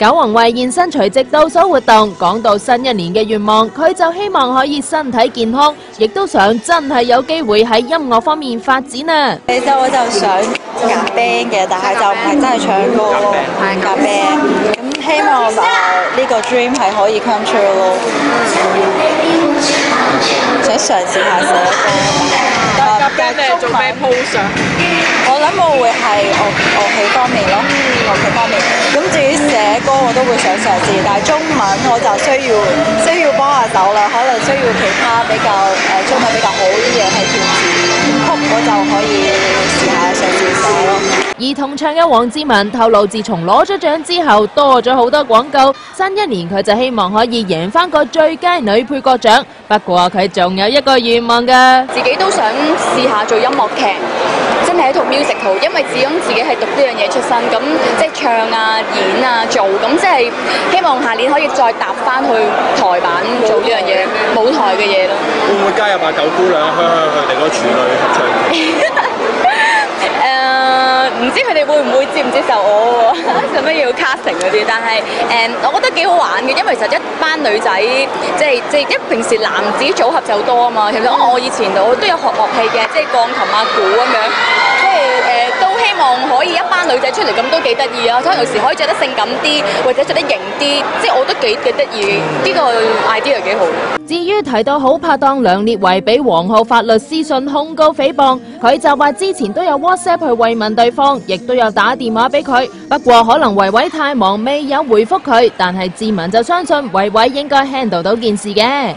九宏為現身除夕倒數活動，講到新一年嘅願望，佢就希望可以身體健康，亦都想真係有機會喺音樂方面發展啊！其實我就想夾 band 嘅，但係就唔係真係唱歌咯，係夾 band。咁希望呢個 dream 係可以 come true 咯，想嘗試下寫歌。夾 band 你做咩 pose 啊？我諗我會係樂器方面咯，樂器方面。咁至於寫歌我都會想嘗試，但係中文我就需要幫下手啦，可能需要其他比較中文比較好啲嘅係填詞曲，我就可以試下嘗試寫咯。而同唱嘅黃智雯透露，自從攞咗獎之後，多咗好多廣告。新一年佢就希望可以贏翻個最佳女配角獎。不過佢仲有一個願望㗎，自己都想試下做音樂劇，真係一套 musical， 因為始終自己係讀呢樣嘢出身，咁即係唱啊、演啊、做，咁即係希望下年可以再踏翻去台版做呢樣嘢，舞台嘅嘢咯。會唔會加入下九姑娘香香佢哋嗰個處女合唱團？唔知佢哋會唔會接唔接受我喎？做咩要 casting 嗰啲？但係我覺得幾好玩嘅，因為其實一班女仔即係平時男子組合就多啊嘛。其實我以前我都有學樂器嘅，即係鋼琴啊、鼓咁樣，即係都希望可以一班女仔出嚟咁都幾得意啊！所以有時可以着得性感啲，或者着得型啲，即係我都幾得意。呢個 idea 幾好。至於提到好拍檔梁烈唯俾黃浩發律師信控告誹謗，佢就話之前都有 WhatsApp 去慰問對方，亦都有打電話俾佢，不過可能維維太忙未有回覆佢，但係智雯就相信維維應該 handle 到件事嘅。